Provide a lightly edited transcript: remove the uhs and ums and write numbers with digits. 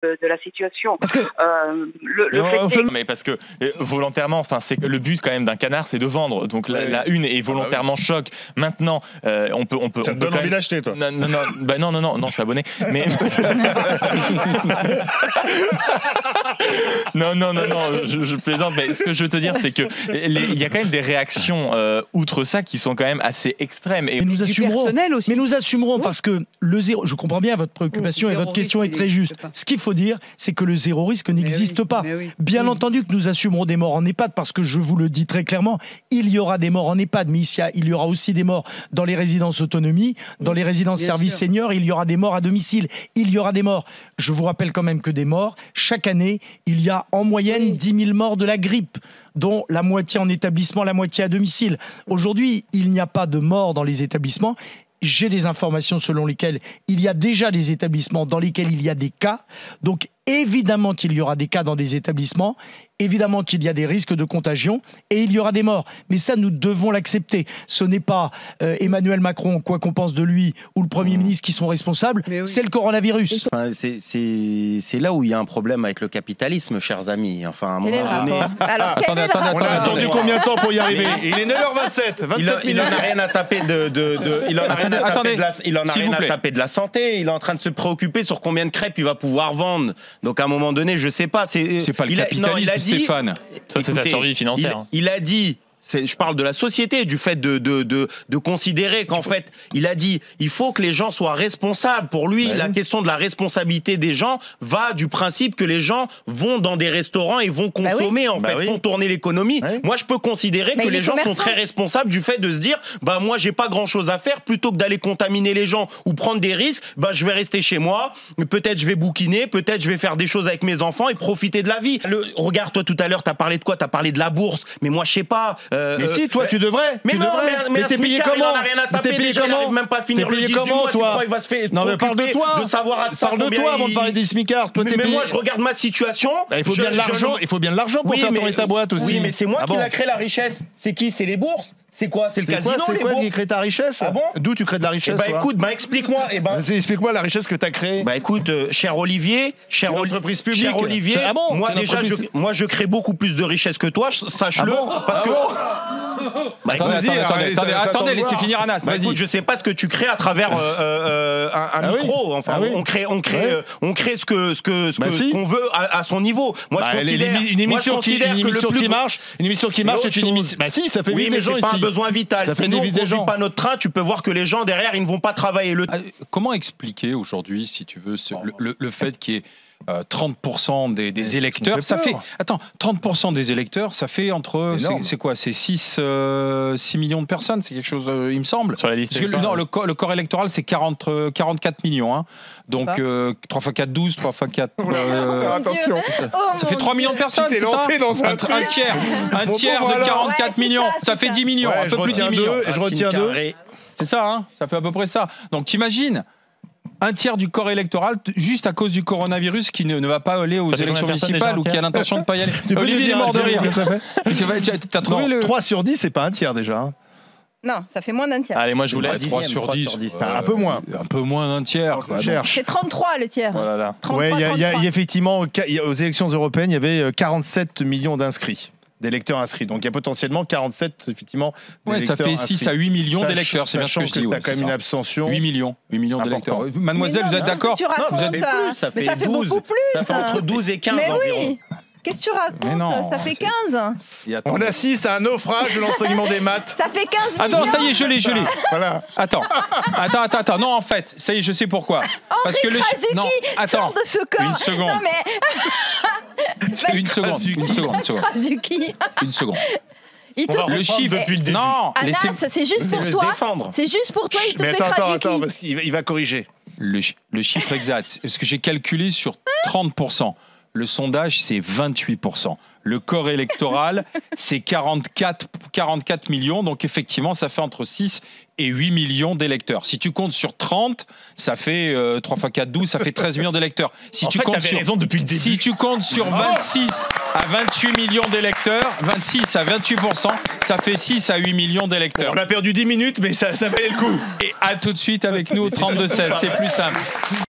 de la situation. Parce que mais parce que volontairement, enfin, c'est le but quand même d'un canard, c'est de vendre. Donc la une est volontairement choc. Maintenant, on peut. Ça te donne envie d'acheter, toi? Non, je suis abonné. Mais non, je plaisante. Mais ce que je veux te dire, c'est que il y a quand même des réactions outre ça qui sont quand même assez extrêmes. Et nous assumerons. Aussi. Mais nous assumerons parce que le zéro. Je comprends bien votre préoccupation et votre question est très juste. Ce qu'il faut dire, c'est que le zéro risque n'existe pas. Bien entendu que nous assumerons des morts en EHPAD parce que je vous le dis très clairement, il y aura des morts en EHPAD, mais il y aura aussi des morts dans les résidences autonomie, dans les résidences services seniors, il y aura des morts à domicile, il y aura des morts. Je vous rappelle quand même que des morts, chaque année, il y a en moyenne 10 000 morts de la grippe, dont la moitié en établissement, la moitié à domicile. Aujourd'hui, il n'y a pas de morts dans les établissements. J'ai des informations selon lesquelles il y a déjà des établissements dans lesquels il y a des cas. Donc, évidemment qu'il y aura des cas dans des établissements, évidemment qu'il y a des risques de contagion et il y aura des morts. Mais ça, nous devons l'accepter. Ce n'est pas Emmanuel Macron, quoi qu'on pense de lui, ou le Premier ministre qui sont responsables, c'est le coronavirus. Enfin, c'est là où il y a un problème avec le capitalisme, chers amis. Enfin, à un moment donné... Alors, attendez, on a attendu combien de temps pour y arriver? Il est 9h27, 27 minutes. Il en a rien à taper il en a rien à taper de la santé. Il est en train de se préoccuper sur combien de crêpes il va pouvoir vendre. Donc à un moment donné, je sais pas. C'est pas le capitalisme, Stéphane. Ça, c'est sa survie financière. Il a dit. Je parle de la société, du fait de considérer qu'en fait, il a dit, il faut que les gens soient responsables. Pour lui, la question de la responsabilité des gens va du principe que les gens vont dans des restaurants et vont consommer, vont tourner l'économie. Moi, je peux considérer que les gens sont très responsables du fait de se dire, moi, j'ai pas grand chose à faire, plutôt que d'aller contaminer les gens ou prendre des risques, je vais rester chez moi, peut-être je vais bouquiner, peut-être je vais faire des choses avec mes enfants et profiter de la vie. Regarde, toi, tout à l'heure, t'as parlé de quoi? T'as parlé de la bourse, mais moi, je sais pas. Mais si, toi, tu devrais. Mais non, mais t'es payé comment? Il en a rien à taper, déjà, il n'arrive même pas à finir le 10 du mois, tu crois il va se faire préoccuper de savoir à parle de toi avant de parler des smicards. Mais moi, je regarde ma situation. Il faut bien de l'argent pour faire tourner ta boîte aussi. Oui, mais c'est moi qui a créé la richesse. C'est qui? C'est les bourses? C'est quoi? C'est le casino? C'est quoi qui crée ta richesse? Ah bon? D'où tu crées de la richesse? Écoute, explique-moi. Explique-moi la richesse que tu as créée. Écoute, cher Olivier, entreprise publique. Cher Olivier, moi déjà, je crée beaucoup plus de richesse que toi, sache-le, parce que. Attendez, laissez finir Anas. Écoute, je sais pas ce que tu crées à travers un micro. Enfin, on crée ce qu'on veut à son niveau. Moi, je considère une émission qui marche, c'est une émission. Si, ça fait vivre les gens ici. C'est pas un besoin vital. Si nous on conduit pas notre train, tu peux voir que les gens derrière, ils ne vont pas travailler. Comment expliquer aujourd'hui, si tu veux, le fait qu'il y ait 30% des électeurs, ça fait... Attends, 30% des électeurs, ça fait entre... C'est quoi? C'est 6 millions de personnes, c'est quelque chose, il me semble. Sur la liste. Non, le corps électoral, c'est 44 millions. Hein. Donc, 3 x 4, 12, 3 x 4... Attention. Ça fait 3 millions de personnes, c'est ça? Un tiers de 44 millions, ça fait 10 millions, un peu plus de 10 millions. Je retiens 2. C'est ça, hein, ça fait à peu près ça. Donc, t'imagines un tiers du corps électoral juste à cause du coronavirus qui ne va pas aller aux élections municipales ou qui a l'intention de ne pas y aller. Olivier est mort de rire. T'as trouvé le 3 sur 10, c'est pas un tiers déjà. Non, ça fait moins d'un tiers. Allez, moi je vous laisse 3 sur 10. Un peu moins. Un peu moins d'un tiers. C'est 33 le tiers. Voilà. Ouais, il y a effectivement, aux élections européennes, il y avait 47 millions d'inscrits. D'électeurs inscrits. Donc il y a potentiellement 47 effectivement d'électeurs ça fait 6 à 8 millions d'électeurs, c'est bien ce que je dis. Tu as quand même une abstention. 8 millions d'électeurs. Mademoiselle, vous êtes d'accord? Vous avez plus, ça fait 12. Ça fait entre 12 et 15 environ. Qu'est-ce que tu racontes? Ça fait 15. On assiste à un naufrage de l'enseignement des maths. Ça fait 15 millions. Attends, ça y est, je l'ai. Voilà. Attends. Non, en fait, ça y est, je sais pourquoi. Parce que non, attends. De ce corps. Une seconde. Non, mais... Une seconde. Une seconde. Le chiffre depuis le début. Non, Anas, c'est juste pour toi. C'est juste pour toi, il te fait Krasuki. Attends, parce qu'il va corriger. Le chiffre exact, ce que j'ai calculé sur 30%. Le sondage, c'est 28%. Le corps électoral, c'est 44 millions. Donc, effectivement, ça fait entre 6 et 8 millions d'électeurs. Si tu comptes sur 30, ça fait 3 x 4, 12, ça fait 13 millions d'électeurs. Si tu comptes sur 26 à 28 millions d'électeurs, 26 à 28%, ça fait 6 à 8 millions d'électeurs. On a perdu 10 minutes, mais ça valait le coup. Et à tout de suite avec nous au 32-16. C'est plus simple.